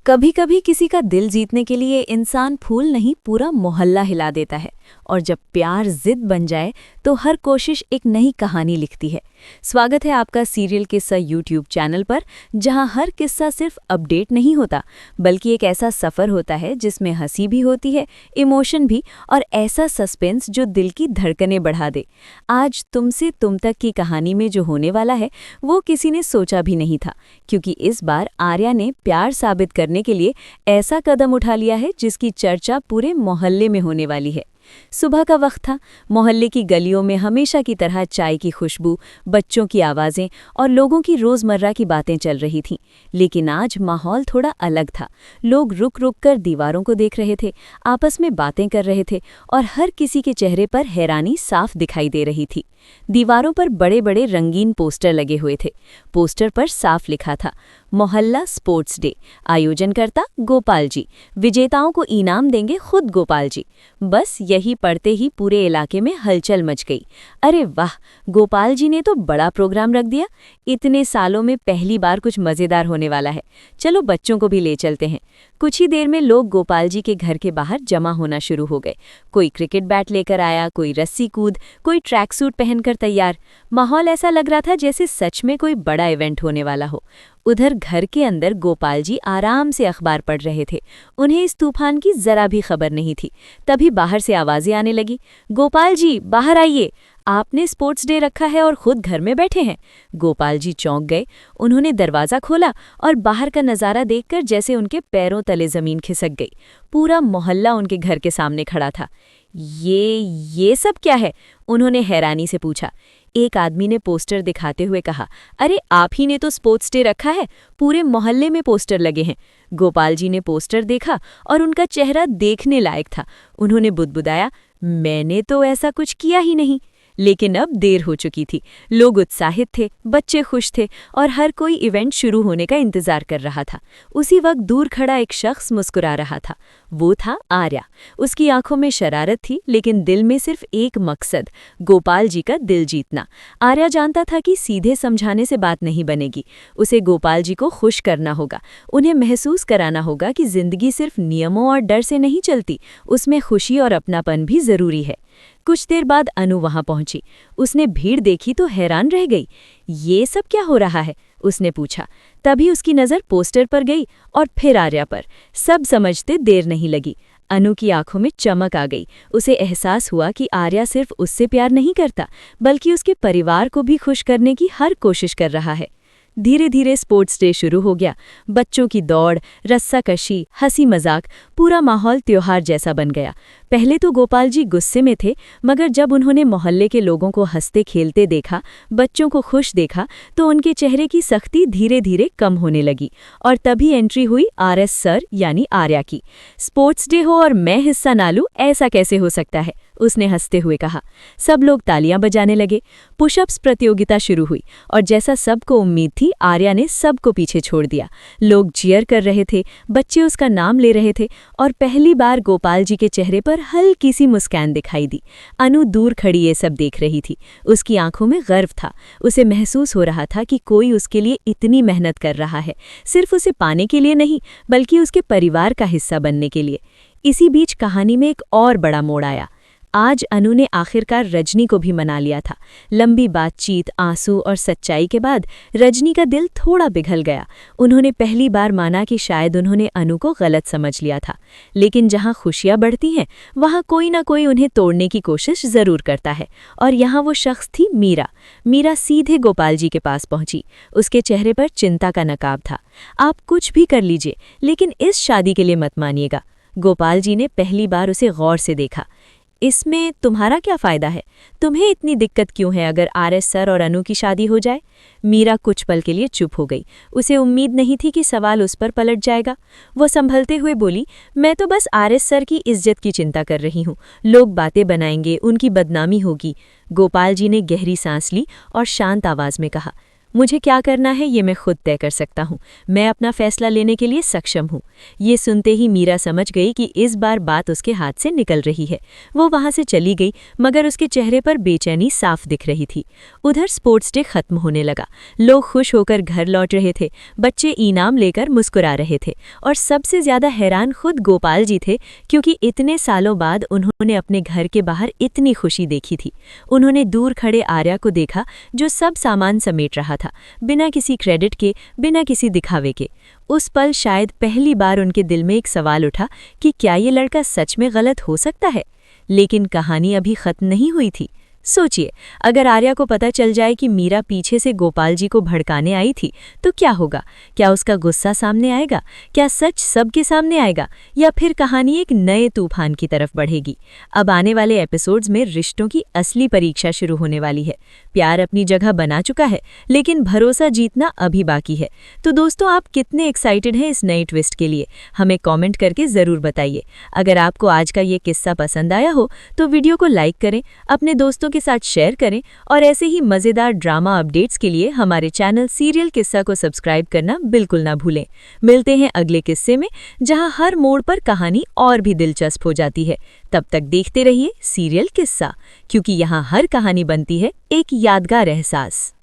कभी कभी किसी का दिल जीतने के लिए इंसान फूल नहीं पूरा मोहल्ला हिला देता है और जब प्यार जिद बन जाए तो हर कोशिश एक नई कहानी लिखती है। स्वागत है आपका सीरियल किस्सा यूट्यूब चैनल पर, जहां हर किस्सा सिर्फ अपडेट नहीं होता बल्कि एक ऐसा सफ़र होता है जिसमें हंसी भी होती है, इमोशन भी और ऐसा सस्पेंस जो दिल की धड़कनें बढ़ा दे। आज तुमसे तुम तक की कहानी में जो होने वाला है वो किसी ने सोचा भी नहीं था, क्योंकि इस बार आर्या ने प्यार साबित करने के लिए ऐसा कदम उठा लिया है जिसकी चर्चा पूरे मोहल्ले में होने वाली है। सुबह का वक्त था। मोहल्ले की गलियों में हमेशा की तरह चाय की खुशबू, बच्चों की आवाज़ें और लोगों की रोज़मर्रा की बातें चल रही थीं। लेकिन आज माहौल थोड़ा अलग था। लोग रुक रुक कर दीवारों को देख रहे थे, आपस में बातें कर रहे थे और हर किसी के चेहरे पर हैरानी साफ दिखाई दे रही थी। दीवारों पर बड़े बड़े रंगीन पोस्टर लगे हुए थे। पोस्टर पर साफ लिखा था, मोहल्ला स्पोर्ट्स डे, आयोजनकर्ता गोपाल जी, विजेताओं को इनाम देंगे खुद गोपाल जी। बस यही पढ़ते ही पूरे इलाके में हलचल मच गई। अरे वाह, गोपाल जी ने तो बड़ा प्रोग्राम रख दिया। इतने सालों में पहली बार कुछ मज़ेदार होने वाला है। चलो बच्चों को भी ले चलते हैं। कुछ ही देर में लोग गोपाल जी के घर के बाहर जमा होना शुरू हो गए। कोई क्रिकेट बैट लेकर आया, कोई रस्सी कूद, कोई ट्रैक सूट पहनकर तैयार। माहौल ऐसा लग रहा था जैसे सच में कोई बड़ा इवेंट होने वाला हो। उधर घर के अंदर गोपाल जी आराम से अखबार पढ़ रहे थे। उन्हें इस तूफान की जरा भी खबर नहीं थी। तभी बाहर से आवाजें आने लगी, गोपाल जी बाहर आइए, आपने स्पोर्ट्स डे रखा है और खुद घर में बैठे हैं। गोपाल जी चौंक गए। उन्होंने दरवाज़ा खोला और बाहर का नज़ारा देखकर जैसे उनके पैरों तले ज़मीन खिसक गई। पूरा मोहल्ला उनके घर के सामने खड़ा था। ये सब क्या है? उन्होंने हैरानी से पूछा। एक आदमी ने पोस्टर दिखाते हुए कहा, अरे आप ही ने तो स्पोर्ट्स डे रखा है, पूरे मोहल्ले में पोस्टर लगे हैं। गोपाल जी ने पोस्टर देखा और उनका चेहरा देखने लायक था। उन्होंने बुदबुदाया, मैंने तो ऐसा कुछ किया ही नहीं। लेकिन अब देर हो चुकी थी। लोग उत्साहित थे, बच्चे खुश थे और हर कोई इवेंट शुरू होने का इंतजार कर रहा था। उसी वक्त दूर खड़ा एक शख्स मुस्कुरा रहा था। वो था आर्या। उसकी आंखों में शरारत थी, लेकिन दिल में सिर्फ एक मकसद, गोपाल जी का दिल जीतना। आर्या जानता था कि सीधे समझाने से बात नहीं बनेगी। उसे गोपाल जी को खुश करना होगा। उन्हें महसूस कराना होगा कि जिंदगी सिर्फ नियमों और डर से नहीं चलती, उसमें खुशी और अपनापन भी जरूरी है। कुछ देर बाद अनु वहां पहुंची। उसने भीड़ देखी तो हैरान रह गई। ये सब क्या हो रहा है? उसने पूछा। तभी उसकी नज़र पोस्टर पर गई और फिर आर्या पर। सब समझते देर नहीं लगी। अनु की आंखों में चमक आ गई। उसे एहसास हुआ कि आर्या सिर्फ उससे प्यार नहीं करता, बल्कि उसके परिवार को भी खुश करने की हर कोशिश कर रहा है। धीरे धीरे स्पोर्ट्स डे शुरू हो गया। बच्चों की दौड़, रस्साकशी, हंसी मजाक, पूरा माहौल त्योहार जैसा बन गया। पहले तो गोपाल जी गुस्से में थे, मगर जब उन्होंने मोहल्ले के लोगों को हंसते खेलते देखा, बच्चों को खुश देखा, तो उनके चेहरे की सख्ती धीरे धीरे कम होने लगी। और तभी एंट्री हुई आरएस सर यानी आर्या की। स्पोर्ट्स डे हो और मैं हिस्सा ना लूं, ऐसा कैसे हो सकता है? उसने हंसते हुए कहा। सब लोग तालियां बजाने लगे। पुशअप्स प्रतियोगिता शुरू हुई और जैसा सबको उम्मीद थी, आर्या ने सबको पीछे छोड़ दिया। लोग चीयर कर रहे थे, बच्चे उसका नाम ले रहे थे और पहली बार गोपाल जी के चेहरे पर हल्की सी मुस्कान दिखाई दी। अनु दूर खड़ी ये सब देख रही थी। उसकी आंखों में गर्व था। उसे महसूस हो रहा था कि कोई उसके लिए इतनी मेहनत कर रहा है, सिर्फ उसे पाने के लिए नहीं, बल्कि उसके परिवार का हिस्सा बनने के लिए। इसी बीच कहानी में एक और बड़ा मोड़ आया। आज अनु ने आखिरकार रजनी को भी मना लिया था। लंबी बातचीत, आंसू और सच्चाई के बाद रजनी का दिल थोड़ा पिघल गया। उन्होंने पहली बार माना कि शायद उन्होंने अनु को गलत समझ लिया था। लेकिन जहां खुशियां बढ़ती हैं, वहां कोई ना कोई उन्हें तोड़ने की कोशिश जरूर करता है। और यहाँ वो शख्स थी मीरा। मीरा सीधे गोपाल जी के पास पहुंची। उसके चेहरे पर चिंता का नकाब था। आप कुछ भी कर लीजिए, लेकिन इस शादी के लिए मत मानिएगा। गोपाल जी ने पहली बार उसे गौर से देखा। इसमें तुम्हारा क्या फ़ायदा है? तुम्हें इतनी दिक्कत क्यों है अगर आरएस सर और अनु की शादी हो जाए? मीरा कुछ पल के लिए चुप हो गई। उसे उम्मीद नहीं थी कि सवाल उस पर पलट जाएगा। वो संभलते हुए बोली, मैं तो बस आरएस सर की इज्जत की चिंता कर रही हूँ। लोग बातें बनाएंगे, उनकी बदनामी होगी। गोपाल जी ने गहरी सांस ली और शांत आवाज़ में कहा, मुझे क्या करना है ये मैं खुद तय कर सकता हूँ। मैं अपना फैसला लेने के लिए सक्षम हूँ। ये सुनते ही मीरा समझ गई कि इस बार बात उसके हाथ से निकल रही है। वो वहाँ से चली गई, मगर उसके चेहरे पर बेचैनी साफ दिख रही थी। उधर स्पोर्ट्स डे खत्म होने लगा। लोग खुश होकर घर लौट रहे थे, बच्चे इनाम लेकर मुस्कुरा रहे थे, और सबसे ज्यादा हैरान खुद गोपाल जी थे, क्योंकि इतने सालों बाद उन्होंने अपने घर के बाहर इतनी खुशी देखी थी। उन्होंने दूर खड़े आर्या को देखा, जो सब सामान समेट रहा था, बिना किसी क्रेडिट के, बिना किसी दिखावे के। उस पल शायद पहली बार उनके दिल में एक सवाल उठा कि क्या ये लड़का सच में गलत हो सकता है। लेकिन कहानी अभी खत्म नहीं हुई थी। सोचिए, अगर आर्या को पता चल जाए कि मीरा पीछे से गोपाल जी को भड़काने आई थी, तो क्या होगा? क्या उसका गुस्सा सामने आएगा? क्या सच सबके सामने आएगा? या फिर कहानी एक नए तूफान की तरफ बढ़ेगी? अब आने वाले एपिसोड्स में रिश्तों की असली परीक्षा शुरू होने वाली है। प्यार अपनी जगह बना चुका है, लेकिन भरोसा जीतना अभी बाकी है। तो दोस्तों, आप कितने एक्साइटेड हैं इस नए ट्विस्ट के लिए? हमें कॉमेंट करके ज़रूर बताइए। अगर आपको आज का ये किस्सा पसंद आया हो तो वीडियो को लाइक करें, अपने दोस्तों के साथ शेयर करें, और ऐसे ही मज़ेदार ड्रामा अपडेट्स के लिए हमारे चैनल सीरियल किस्सा को सब्सक्राइब करना बिल्कुल ना भूलें। मिलते हैं अगले किस्से में, जहां हर मोड़ पर कहानी और भी दिलचस्प हो जाती है। तब तक देखते रहिए सीरियल किस्सा, क्योंकि यहाँ हर कहानी बनती है एक यादगार एहसास।